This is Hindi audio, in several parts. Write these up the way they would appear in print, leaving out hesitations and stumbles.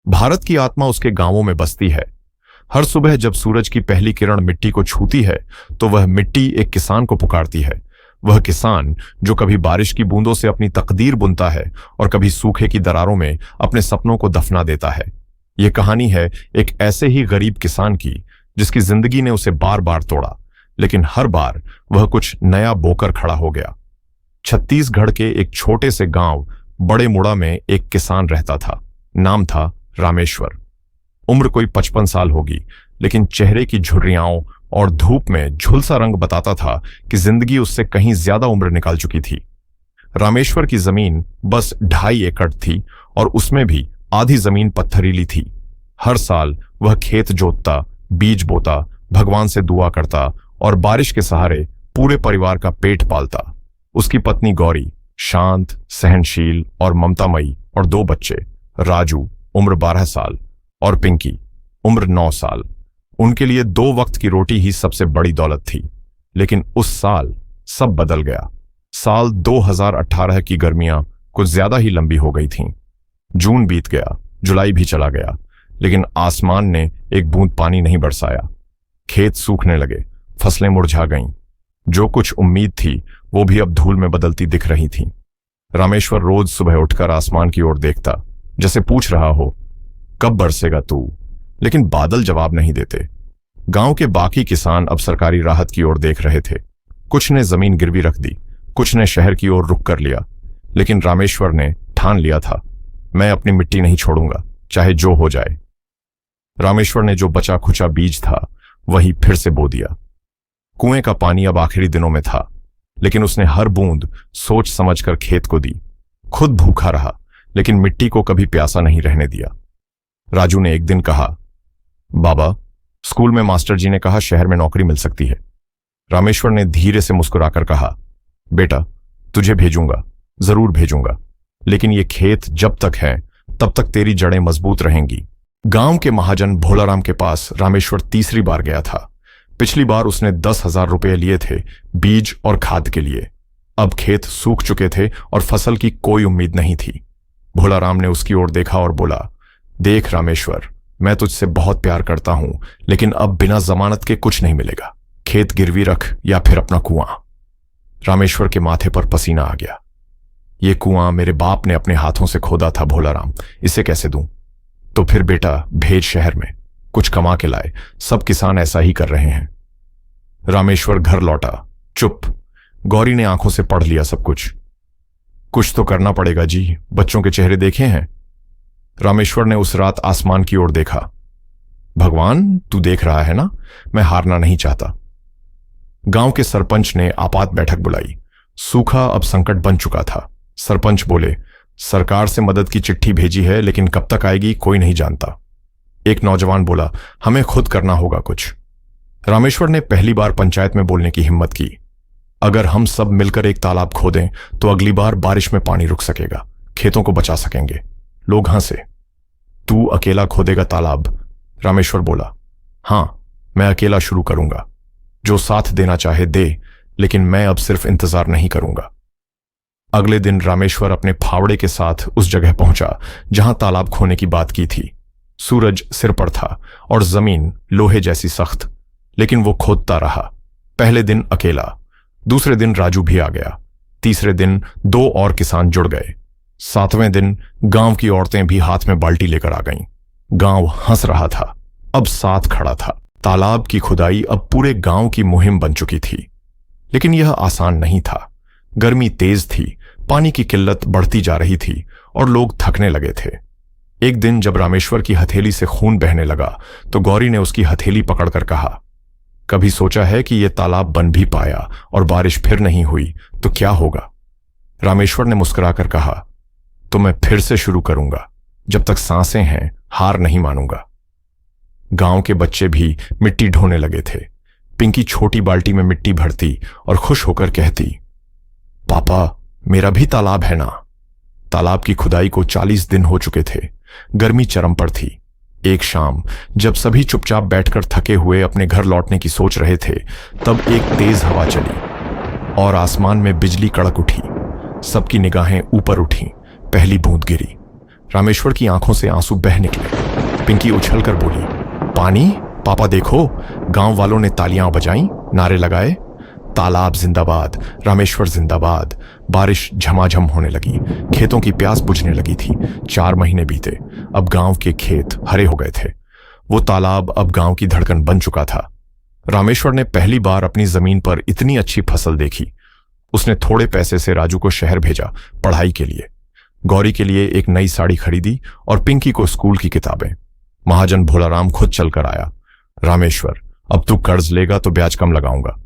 भारत की आत्मा उसके गांवों में बसती है। हर सुबह जब सूरज की पहली किरण मिट्टी को छूती है तो वह मिट्टी एक किसान को पुकारती है। वह किसान जो कभी बारिश की बूंदों से अपनी तकदीर बुनता है और कभी सूखे की दरारों में अपने सपनों को दफना देता है। यह कहानी है एक ऐसे ही गरीब किसान की जिसकी जिंदगी ने उसे बार बार तोड़ा, लेकिन हर बार वह कुछ नया बोकर खड़ा हो गया। छत्तीसगढ़ के एक छोटे से गांव बड़े मुड़ा में एक किसान रहता था। नाम था रामेश्वर। उम्र कोई 55 साल होगी, लेकिन चेहरे की झुर्रियाओं और धूप में झुलसा रंग बताता था कि जिंदगी उससे कहीं ज्यादा उम्र निकाल चुकी थी। रामेश्वर की जमीन बस 2.5 एकड़ थी और उसमें भी आधी जमीन पत्थरीली थी। हर साल वह खेत जोतता, बीज बोता, भगवान से दुआ करता और बारिश के सहारे पूरे परिवार का पेट पालता। उसकी पत्नी गौरी शांत, सहनशील और ममतामयी, और 2 बच्चे, राजू उम्र 12 साल और पिंकी उम्र 9 साल। उनके लिए 2 वक्त की रोटी ही सबसे बड़ी दौलत थी। लेकिन उस साल सब बदल गया। साल 2018 की गर्मियां कुछ ज्यादा ही लंबी हो गई थीं। जून बीत गया, जुलाई भी चला गया, लेकिन आसमान ने एक बूंद पानी नहीं बरसाया। खेत सूखने लगे, फसलें मुरझा गईं। जो कुछ उम्मीद थी वो भी अब धूल में बदलती दिख रही थी। रामेश्वर रोज सुबह उठकर आसमान की ओर देखता, जैसे पूछ रहा हो, कब बरसेगा तू? लेकिन बादल जवाब नहीं देते। गांव के बाकी किसान अब सरकारी राहत की ओर देख रहे थे। कुछ ने जमीन गिरवी रख दी, कुछ ने शहर की ओर रुख कर लिया, लेकिन रामेश्वर ने ठान लिया था, मैं अपनी मिट्टी नहीं छोड़ूंगा, चाहे जो हो जाए। रामेश्वर ने जो बचा खुचा बीज था वही फिर से बो दिया। कुएं का पानी अब आखिरी दिनों में था, लेकिन उसने हर बूंद सोच समझकर खेत को दी। खुद भूखा रहा, लेकिन मिट्टी को कभी प्यासा नहीं रहने दिया। राजू ने एक दिन कहा, बाबा, स्कूल में मास्टर जी ने कहा शहर में नौकरी मिल सकती है। रामेश्वर ने धीरे से मुस्कुराकर कहा, बेटा, तुझे भेजूंगा, जरूर भेजूंगा, लेकिन ये खेत जब तक है तब तक तेरी जड़ें मजबूत रहेंगी। गांव के महाजन भोलाराम के पास रामेश्वर तीसरी बार गया था। पिछली बार उसने 10,000 रुपये लिए थे बीज और खाद के लिए। अब खेत सूख चुके थे और फसल की कोई उम्मीद नहीं थी। भोलाराम ने उसकी ओर देखा और बोला, देख रामेश्वर, मैं तुझसे बहुत प्यार करता हूं, लेकिन अब बिना जमानत के कुछ नहीं मिलेगा। खेत गिरवी रख या फिर अपना कुआं। रामेश्वर के माथे पर पसीना आ गया। ये कुआं मेरे बाप ने अपने हाथों से खोदा था भोलाराम, इसे कैसे दूं? तो फिर बेटा भेज शहर में, कुछ कमा के लाए, सब किसान ऐसा ही कर रहे हैं। रामेश्वर घर लौटा, चुप। गौरी ने आंखों से पढ़ लिया सब कुछ। कुछ तो करना पड़ेगा जी, बच्चों के चेहरे देखे हैं। रामेश्वर ने उस रात आसमान की ओर देखा। भगवान, तू देख रहा है ना, मैं हारना नहीं चाहता। गांव के सरपंच ने आपात बैठक बुलाई। सूखा अब संकट बन चुका था। सरपंच बोले, सरकार से मदद की चिट्ठी भेजी है, लेकिन कब तक आएगी कोई नहीं जानता। एक नौजवान बोला, हमें खुद करना होगा कुछ। रामेश्वर ने पहली बार पंचायत में बोलने की हिम्मत की। अगर हम सब मिलकर एक तालाब खोदें तो अगली बार बारिश में पानी रुक सकेगा, खेतों को बचा सकेंगे। लोग हंसे। तू अकेला खोदेगा तालाब? रामेश्वर बोला, हां, मैं अकेला शुरू करूंगा। जो साथ देना चाहे दे, लेकिन मैं अब सिर्फ इंतजार नहीं करूंगा। अगले दिन रामेश्वर अपने फावड़े के साथ उस जगह पहुंचा जहां तालाब खोने की बात की थी। सूरज सिर पर था और जमीन लोहे जैसी सख्त, लेकिन वो खोदता रहा। पहले दिन अकेला, दूसरे दिन राजू भी आ गया, तीसरे दिन 2 और किसान जुड़ गए, 7वें दिन गांव की औरतें भी हाथ में बाल्टी लेकर आ गईं। गांव हंस रहा था, अब साथ खड़ा था। तालाब की खुदाई अब पूरे गांव की मुहिम बन चुकी थी, लेकिन यह आसान नहीं था। गर्मी तेज थी, पानी की किल्लत बढ़ती जा रही थी और लोग थकने लगे थे। एक दिन जब रामेश्वर की हथेली से खून बहने लगा तो गौरी ने उसकी हथेली पकड़कर कहा, कभी सोचा है कि यह तालाब बन भी पाया और बारिश फिर नहीं हुई तो क्या होगा? रामेश्वर ने मुस्कुराकर कहा, तो मैं फिर से शुरू करूंगा, जब तक सांसें हैं हार नहीं मानूंगा। गांव के बच्चे भी मिट्टी ढोने लगे थे। पिंकी छोटी बाल्टी में मिट्टी भरती और खुश होकर कहती, पापा, मेरा भी तालाब है ना। तालाब की खुदाई को 40 दिन हो चुके थे। गर्मी चरम पर थी। एक शाम जब सभी चुपचाप बैठकर थके हुए अपने घर लौटने की सोच रहे थे, तब एक तेज हवा चली और आसमान में बिजली कड़क उठी। सबकी निगाहें ऊपर उठी। पहली बूंद गिरी। रामेश्वर की आंखों से आंसू बह निकले। पिंकी उछलकर बोली, पानी? पापा देखो। गांव वालों ने तालियां बजाईं, नारे लगाए। तालाब जिंदाबाद, रामेश्वर जिंदाबाद। बारिश झमाझम होने लगी, खेतों की प्यास बुझने लगी थी। 4 महीने बीते, अब गांव के खेत हरे हो गए थे। वो तालाब अब गांव की धड़कन बन चुका था। रामेश्वर ने पहली बार अपनी जमीन पर इतनी अच्छी फसल देखी। उसने थोड़े पैसे से राजू को शहर भेजा पढ़ाई के लिए। गौरी के लिए एक नई साड़ी खरीदी और पिंकी को स्कूल की किताबें। महाजन भोलाराम खुद चलकर आया। रामेश्वर, अब तू कर्ज लेगा तो ब्याज कम लगाऊंगा।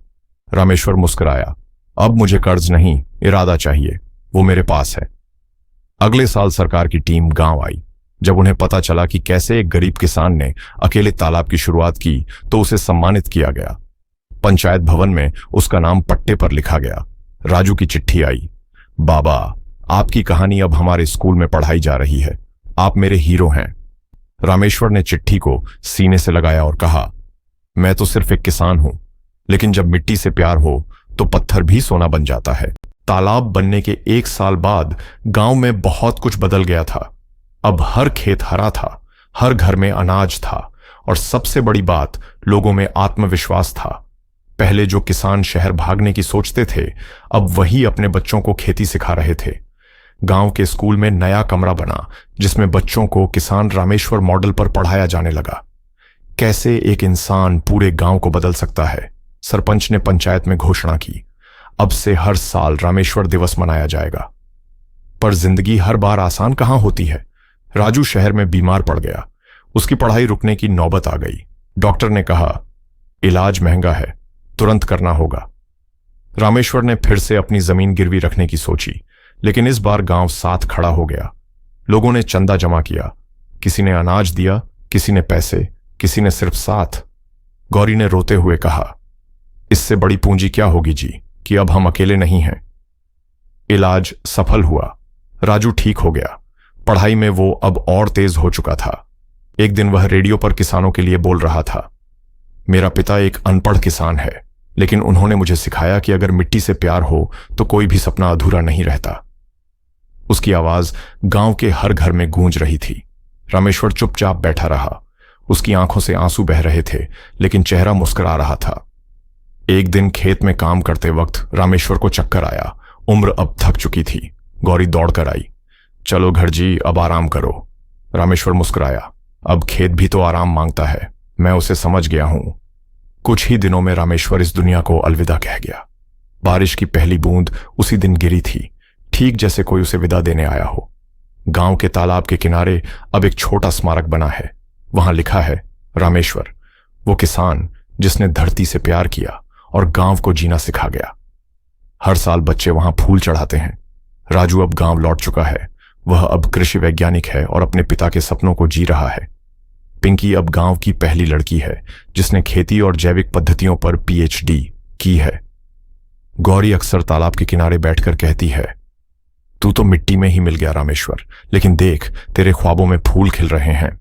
रामेश्वर मुस्कुराया, अब मुझे कर्ज नहीं, इरादा चाहिए, वो मेरे पास है। अगले साल सरकार की टीम गांव आई। जब उन्हें पता चला कि कैसे एक गरीब किसान ने अकेले तालाब की शुरुआत की तो उसे सम्मानित किया गया। पंचायत भवन में उसका नाम पट्टे पर लिखा गया। राजू की चिट्ठी आई, बाबा, आपकी कहानी अब हमारे स्कूल में पढ़ाई जा रही है, आप मेरे हीरो हैं। रामेश्वर ने चिट्ठी को सीने से लगाया और कहा, मैं तो सिर्फ एक किसान हूं, लेकिन जब मिट्टी से प्यार हो तो पत्थर भी सोना बन जाता है। तालाब बनने के 1 साल बाद गांव में बहुत कुछ बदल गया था। अब हर खेत हरा था, हर घर में अनाज था और सबसे बड़ी बात, लोगों में आत्मविश्वास था। पहले जो किसान शहर भागने की सोचते थे, अब वही अपने बच्चों को खेती सिखा रहे थे। गांव के स्कूल में नया कमरा बना जिसमें बच्चों को किसान रामेश्वर मॉडल पर पढ़ाया जाने लगा। कैसे एक इंसान पूरे गांव को बदल सकता है। सरपंच ने पंचायत में घोषणा की, अब से हर साल रामेश्वर दिवस मनाया जाएगा। पर जिंदगी हर बार आसान कहां होती है। राजू शहर में बीमार पड़ गया। उसकी पढ़ाई रुकने की नौबत आ गई। डॉक्टर ने कहा, इलाज महंगा है, तुरंत करना होगा। रामेश्वर ने फिर से अपनी जमीन गिरवी रखने की सोची, लेकिन इस बार गांव साथ खड़ा हो गया। लोगों ने चंदा जमा किया, किसी ने अनाज दिया, किसी ने पैसे, किसी ने सिर्फ साथ। गौरी ने रोते हुए कहा, इससे बड़ी पूंजी क्या होगी जी, कि अब हम अकेले नहीं हैं। इलाज सफल हुआ। राजू ठीक हो गया। पढ़ाई में वो अब और तेज हो चुका था। एक दिन वह रेडियो पर किसानों के लिए बोल रहा था, मेरा पिता एक अनपढ़ किसान है, लेकिन उन्होंने मुझे सिखाया कि अगर मिट्टी से प्यार हो तो कोई भी सपना अधूरा नहीं रहता। उसकी आवाज गांव के हर घर में गूंज रही थी। रामेश्वर चुपचाप बैठा रहा। उसकी आंखों से आंसू बह रहे थे, लेकिन चेहरा मुस्कुरा रहा था। एक दिन खेत में काम करते वक्त रामेश्वर को चक्कर आया। उम्र अब थक चुकी थी। गौरी दौड़कर आई, चलो घर जी, अब आराम करो। रामेश्वर मुस्कुराया, अब खेत भी तो आराम मांगता है, मैं उसे समझ गया हूं। कुछ ही दिनों में रामेश्वर इस दुनिया को अलविदा कह गया। बारिश की पहली बूंद उसी दिन गिरी थी, ठीक जैसे कोई उसे विदा देने आया हो। गांव के तालाब के किनारे अब एक छोटा स्मारक बना है। वहां लिखा है, रामेश्वर, वो किसान जिसने धरती से प्यार किया और गांव को जीना सिखा गया। हर साल बच्चे वहां फूल चढ़ाते हैं। राजू अब गांव लौट चुका है। वह अब कृषि वैज्ञानिक है और अपने पिता के सपनों को जी रहा है। पिंकी अब गांव की पहली लड़की है जिसने खेती और जैविक पद्धतियों पर पीएचडी की है। गौरी अक्सर तालाब के किनारे बैठकर कहती है, तू तो मिट्टी में ही मिल गया रामेश्वर, लेकिन देख, तेरे ख्वाबों में फूल खिल रहे हैं।